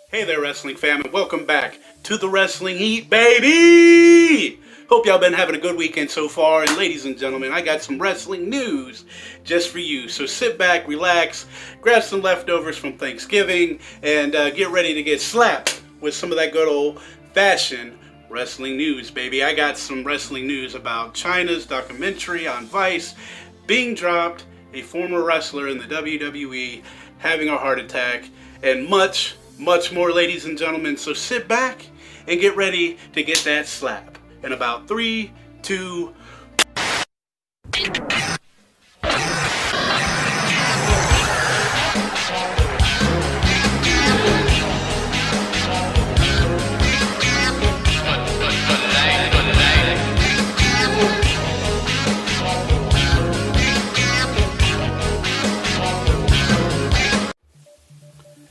Hey there, wrestling fam, and welcome back to the Wrestling Heat, baby! Hope y'all been having a good weekend so far, and ladies and gentlemen, I got some wrestling news just for you. So sit back, relax, grab some leftovers from Thanksgiving, and get ready to get slapped with some of that good old-fashioned wrestling news, baby. I got some wrestling news about China's documentary on Vice being dropped, a former wrestler in the WWE having a heart attack, and much more, ladies and gentlemen. So sit back and get ready to get that slap in about 3, 2.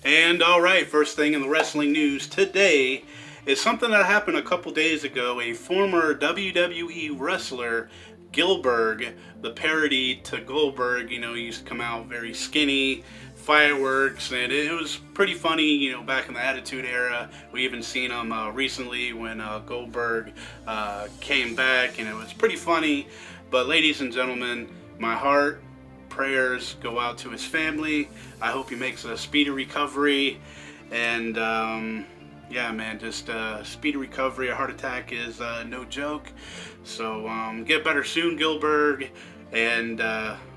And alright, first thing in the wrestling news today is something that happened a couple days ago. A former WWE wrestler, Gillberg, the parody to Goldberg, he used to come out very skinny, fireworks, and it was pretty funny, back in the Attitude Era. We even seen him recently when Goldberg came back, and it was pretty funny. But ladies and gentlemen, my heart, prayers go out to his family. I hope he makes a speedy recovery, and yeah, man, just speedy recovery. A heart attack is no joke, so get better soon, Gillberg, and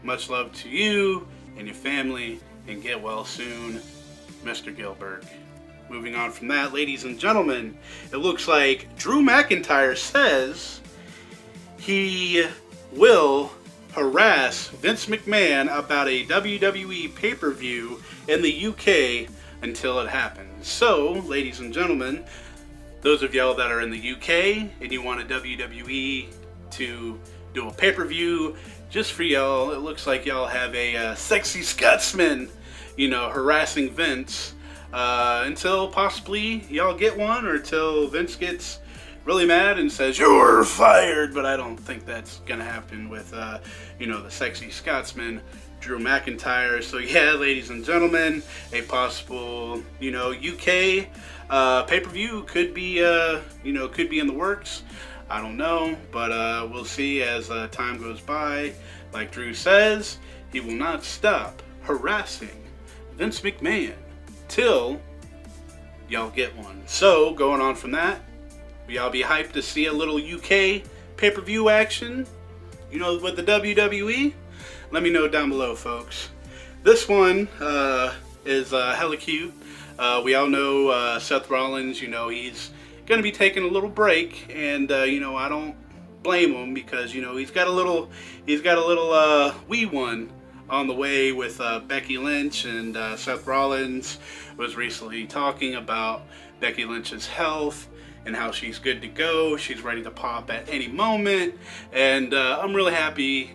much love to you and your family, and get well soon, Mr. Gillberg. Moving on from that, ladies and gentlemen, it looks like Drew McIntyre says he will harass Vince McMahon about a WWE pay-per-view in the UK until it happens. So, ladies and gentlemen, those of y'all that are in the UK and you want a WWE to do a pay-per-view just for y'all, it looks like y'all have a sexy Scotsman, harassing Vince until possibly y'all get one, or till Vince gets really mad and says you're fired. But I don't think that's gonna happen with the sexy Scotsman, Drew McIntyre. So yeah, ladies and gentlemen, a possible UK pay-per-view could be in the works. I don't know, but we'll see as time goes by. Like Drew says, he will not stop harassing Vince McMahon till y'all get one. So going on from that, y'all be hyped to see a little UK pay-per-view action, with the WWE? Let me know down below, folks. This one is hella cute. We all know Seth Rollins, he's going to be taking a little break, and, I don't blame him, because, he's got a little wee one on the way with Becky Lynch, and Seth Rollins was recently talking about Becky Lynch's health and how she's good to go. She's ready to pop at any moment, and I'm really happy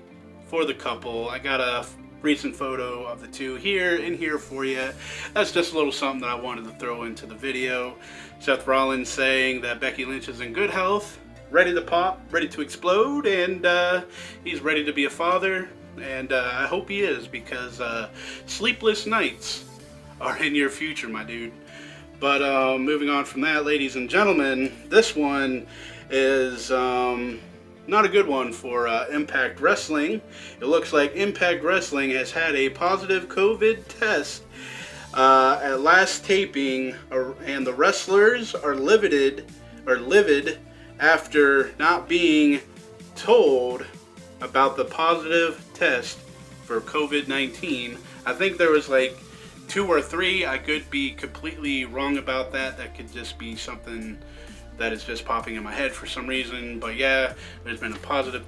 for the couple. I got a recent photo of the two here for you. That's just a little something that I wanted to throw into the video. Seth Rollins saying that Becky Lynch is in good health, ready to pop, ready to explode, and he's ready to be a father, and I hope he is, because sleepless nights are in your future, my dude. But moving on from that, ladies and gentlemen, this one is not a good one for Impact Wrestling. It looks like Impact Wrestling has had a positive COVID test at last taping, and the wrestlers are livid after not being told about the positive test for COVID-19. I think there was like 2 or 3. I could be completely wrong about that. That could just be something that is just popping in my head for some reason. But yeah, there's been a positive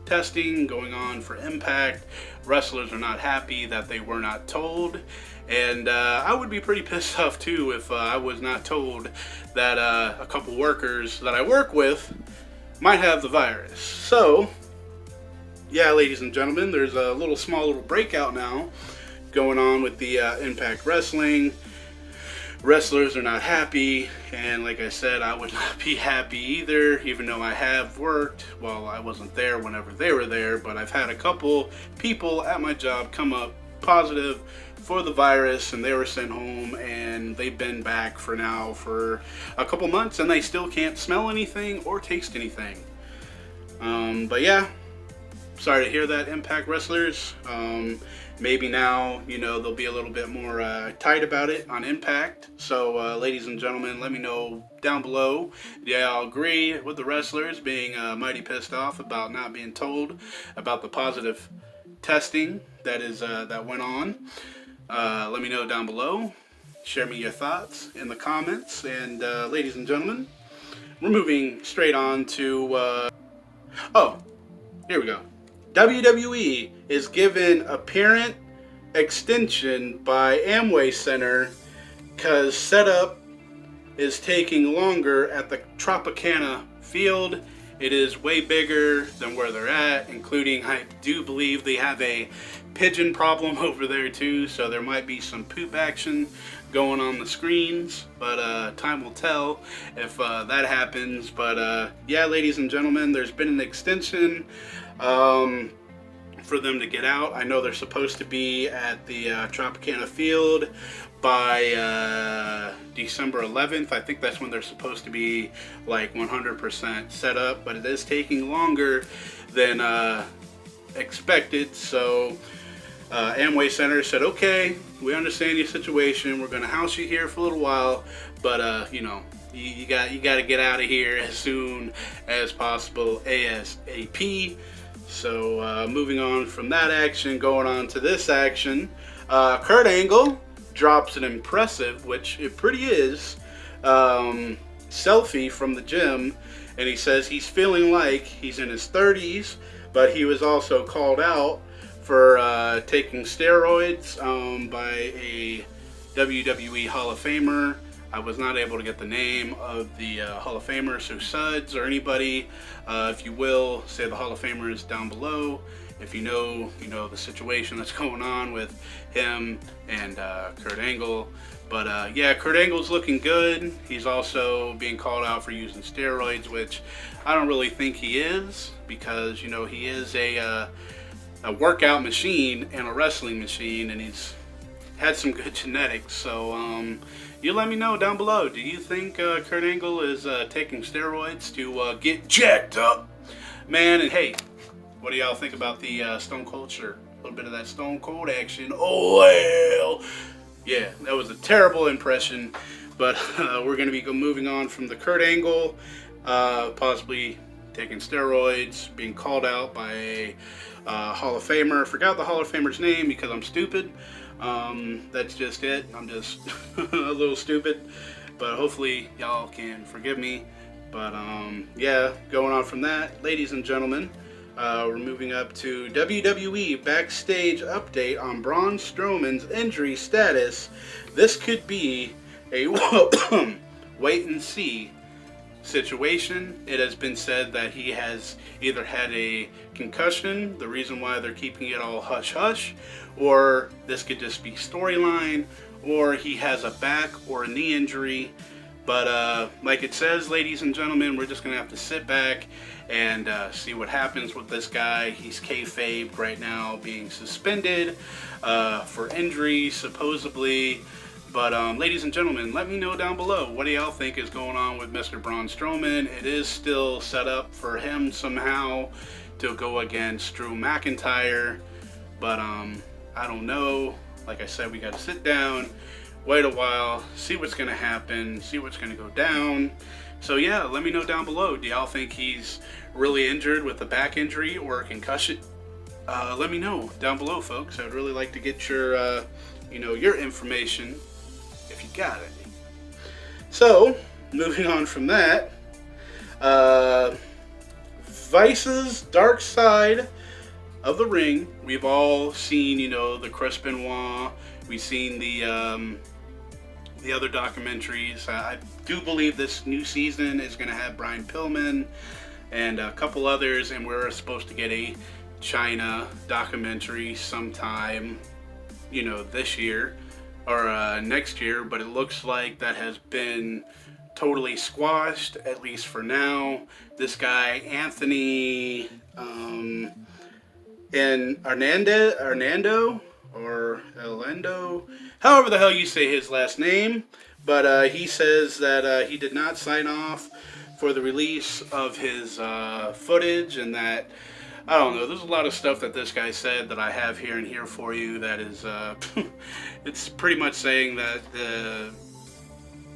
testing going on for Impact. Wrestlers are not happy that they were not told, and I would be pretty pissed off too if I was not told that a couple workers that I work with might have the virus. So yeah, ladies and gentlemen, there's a small little breakout now going on with the Impact Wrestling. Wrestlers are not happy, and like I said, I would not be happy either, even though I have worked. Well, I wasn't there whenever they were there, but I've had a couple people at my job come up positive for the virus, and they were sent home, and they've been back for now for a couple months, and they still can't smell anything or taste anything. But yeah, sorry to hear that, Impact wrestlers. Maybe now, you know, they'll be a little bit more tight about it on Impact. So, ladies and gentlemen, let me know down below. Yeah, I'll agree with the wrestlers being mighty pissed off about not being told about the positive testing that went on. Let me know down below. Share me your thoughts in the comments. And, ladies and gentlemen, we're moving straight on to... oh, here we go. WWE is given apparent extension by Amway Center because setup is taking longer at the Tropicana field. It is way bigger than where they're at, including I do believe they have a pigeon problem over there too, so there might be some poop action going on the screens, but time will tell if that happens. But yeah, ladies and gentlemen, there's been an extension for them to get out. I know they're supposed to be at the Tropicana field by December 11th. I think that's when they're supposed to be like 100% set up, but it is taking longer than expected. So Amway Center said, okay, we understand your situation. We're going to house you here for a little while, but you know, you got to get out of here as soon as possible, ASAP. So moving on from that action, going on to this action, Kurt Angle drops an impressive, which it pretty is, selfie from the gym, and he says he's feeling like he's in his 30s, but he was also called out for taking steroids by a WWE Hall of Famer. I was not able to get the name of the Hall of Famer, so Suds or anybody, if you will, say the Hall of Famers down below. If you know the situation that's going on with him and Kurt Angle. But yeah, Kurt Angle's looking good. He's also being called out for using steroids, which I don't really think he is, because you know he is a workout machine and a wrestling machine, and he's had some good genetics. So you let me know down below. Do you think Kurt Angle is taking steroids to get jacked up, man? And hey, what do y'all think about the Stone Cold shirt? A little bit of that Stone Cold action. Oh well, yeah, that was a terrible impression. But we're going to be moving on from the Kurt Angle, possibly taking steroids, being called out by a Hall of Famer. I forgot the Hall of Famer's name because I'm stupid. That's just it. I'm just a little stupid, but hopefully y'all can forgive me. But yeah, going on from that, ladies and gentlemen, we're moving up to WWE Backstage update on Braun Strowman's injury status. This could be a wait and see situation. It has been said that he has either had a concussion, the reason why they're keeping it all hush hush, or this could just be storyline, or he has a back or a knee injury. But like it says, ladies and gentlemen, we're just gonna have to sit back and see what happens with this guy. He's kayfabe right now, being suspended for injury supposedly. But ladies and gentlemen, let me know down below, what do y'all think is going on with Mr. Braun Strowman? It is still set up for him somehow to go against Drew McIntyre, but I don't know. Like I said, we got to sit down, wait a while, see what's going to happen, see what's going to go down. So yeah, let me know down below. Do y'all think he's really injured with a back injury or a concussion? Let me know down below, folks. I'd really like to get your, your information, if you got it. So, moving on from that, Vice's Dark Side of the Ring. We've all seen, the Chris Benoit. We've seen the other documentaries. I do believe this new season is going to have Brian Pillman and a couple others, and we're supposed to get a China documentary sometime, this year or next year, but it looks like that has been totally squashed, at least for now. This guy, Anthony and Hernando, or Elendo, however the hell you say his last name. But he says that he did not sign off for the release of his footage, and that, I don't know, there's a lot of stuff that this guy said that I have here and here for you that is, it's pretty much saying that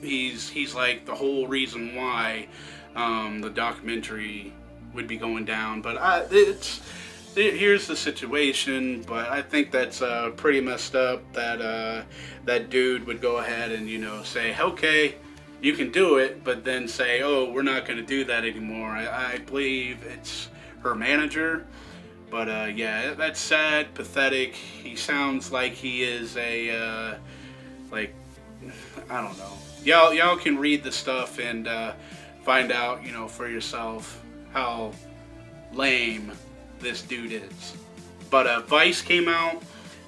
he's like the whole reason why the documentary would be going down. But here's the situation. But I think that's pretty messed up that that dude would go ahead and, you know, say, okay, you can do it, but then say, oh, we're not going to do that anymore. I believe it's her manager. But yeah, that's sad, pathetic. He sounds like he is a like, I don't know. Y'all can read the stuff and find out, you know, for yourself how lame this dude is. But Vice came out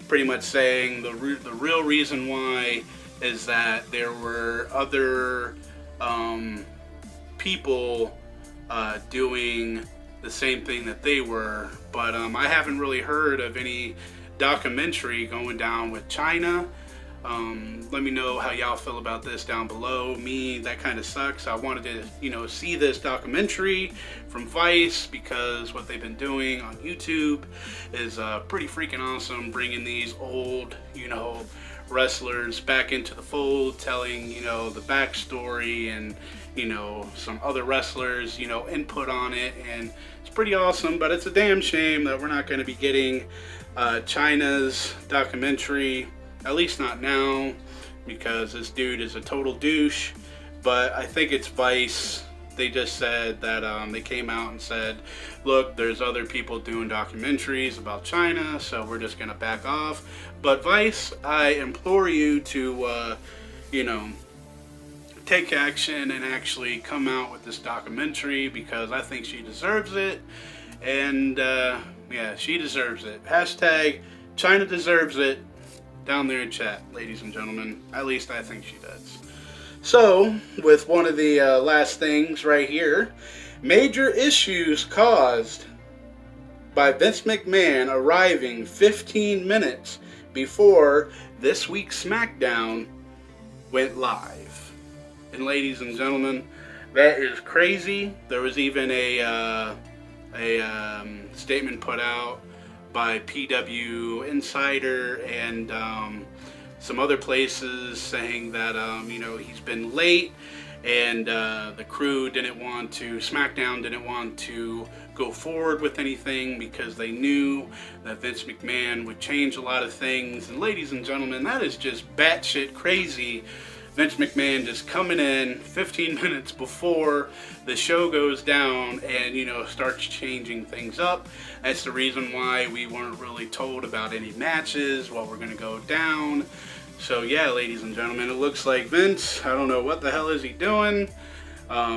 pretty much saying the real reason why is that there were other people doing the same thing that they were. But I haven't really heard of any documentary going down with China. Let me know how y'all feel about this down below. Me, that kind of sucks. I wanted to, you know, see this documentary from Vice because what they've been doing on YouTube is pretty freaking awesome, bringing these old, you know, wrestlers back into the fold, telling, you know, the backstory and, you know, some other wrestlers, you know, input on it, and it's pretty awesome. But it's a damn shame that we're not going to be getting China's documentary, at least not now, because this dude is a total douche. But I think it's Vice. They just said that they came out and said, look, there's other people doing documentaries about China, so we're just gonna back off. But Vice, I implore you to you know, take action and actually come out with this documentary, because I think she deserves it. And yeah, she deserves it. Hashtag China deserves it down there in chat, ladies and gentlemen. At least I think she does. So, with one of the last things right here, major issues caused by Vince McMahon arriving 15 minutes before this week's SmackDown went live. And ladies and gentlemen, that is crazy. There was even a statement put out by PW Insider and some other places saying that you know, he's been late, and the crew didn't want to, SmackDown didn't want to go forward with anything because they knew that Vince McMahon would change a lot of things. And ladies and gentlemen, that is just batshit crazy. Vince McMahon just coming in 15 minutes before the show goes down and, you know, starts changing things up. That's the reason why we weren't really told about any matches, what were going to go down. So yeah, ladies and gentlemen, it looks like Vince, I don't know what the hell is he doing,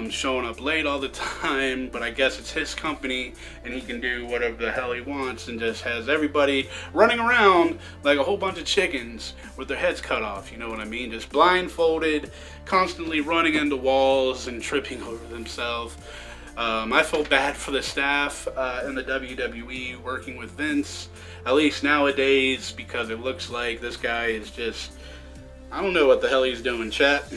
showing up late all the time, but I guess it's his company and he can do whatever the hell he wants, and just has everybody running around like a whole bunch of chickens with their heads cut off, you know what I mean? Just blindfolded, constantly running into walls and tripping over themselves. I feel bad for the staff in the WWE working with Vince, at least nowadays, because it looks like this guy is just, I don't know what the hell he's doing, chat.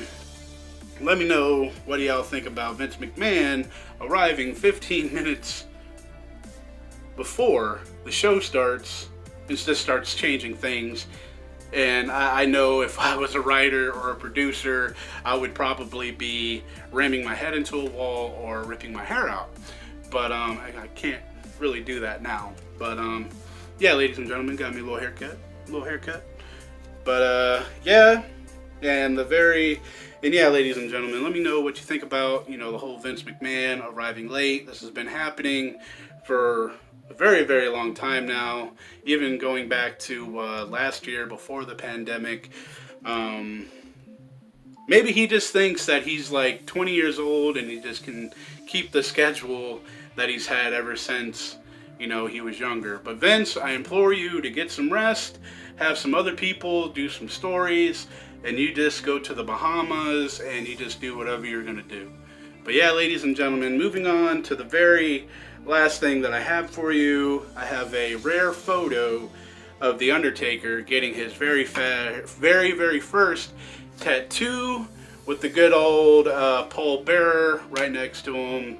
Let me know what do y'all think about Vince McMahon arriving 15 minutes before the show starts and just starts changing things. And I know if I was a writer or a producer, I would probably be ramming my head into a wall or ripping my hair out. But I can't really do that now. But yeah, ladies and gentlemen, got me a little haircut. But yeah, and yeah, ladies and gentlemen, let me know what you think about, you know, the whole Vince McMahon arriving late. This has been happening for a very, very long time now, even going back to last year before the pandemic. Maybe he just thinks that he's like 20 years old and he just can keep the schedule that he's had ever since, you know, he was younger. But Vince, I implore you to get some rest, have some other people do some stories, and you just go to the Bahamas and you just do whatever you're gonna do. But yeah, ladies and gentlemen, moving on to the very last thing that I have for you. I have a rare photo of the Undertaker getting his very first tattoo with the good old pallbearer right next to him.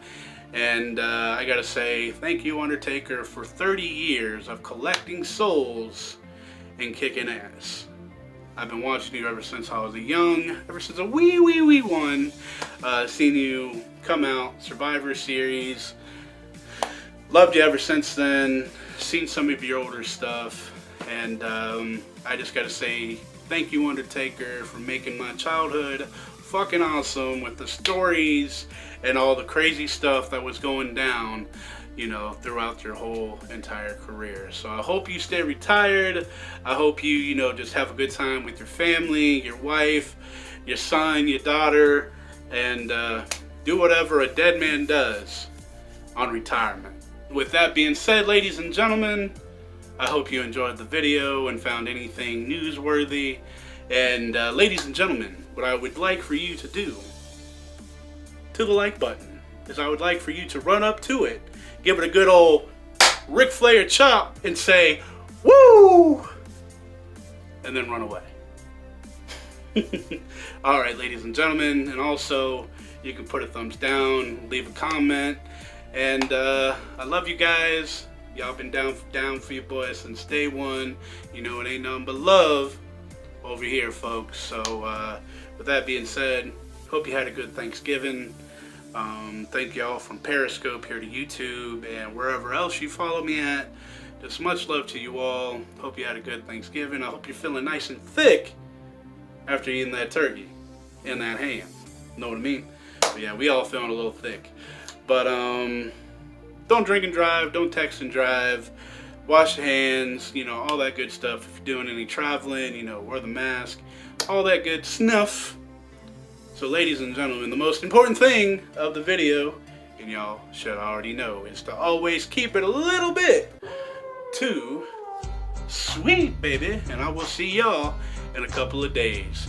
And I gotta say, thank you, Undertaker, for 30 years of collecting souls and kicking ass. I've been watching you ever since I was ever since a wee one. Seen you come out, Survivor Series. Loved you ever since then. Seen some of your older stuff. And I just gotta say, thank you, Undertaker, for making my childhood fucking awesome with the stories and all the crazy stuff that was going down, you know, throughout your whole entire career. So I hope you stay retired. I hope you, you know, just have a good time with your family, your wife, your son, your daughter, and do whatever a dead man does on retirement. With that being said, ladies and gentlemen, I hope you enjoyed the video and found anything newsworthy. And ladies and gentlemen, what I would like for you to do to the like button is I would like for you to run up to it, give it a good old Ric Flair chop, and say, "Woo!" and then run away. Alright, ladies and gentlemen, and also you can put a thumbs down, leave a comment, and I love you guys. Y'all been down for your boy since day one. You know it ain't nothing but love over here, folks. So with that being said, hope you had a good Thanksgiving. Thank y'all from Periscope here to YouTube and wherever else you follow me at. Just much love to you all. Hope you had a good Thanksgiving. I hope you're feeling nice and thick after eating that turkey and that ham. Know what I mean? But yeah, we all feeling a little thick. But don't drink and drive, don't text and drive, wash your hands, you know, all that good stuff. If you're doing any traveling, you know, wear the mask, all that good snuff. So ladies and gentlemen, the most important thing of the video, and y'all should already know, is to always keep it a little bit too sweet, baby. And I will see y'all in a couple of days.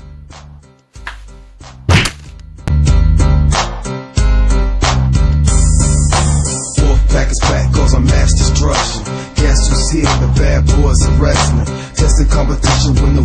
Back is back, cause I'm mass destruction. Guess who's here? The bad boys of wrestling. Testing competition when the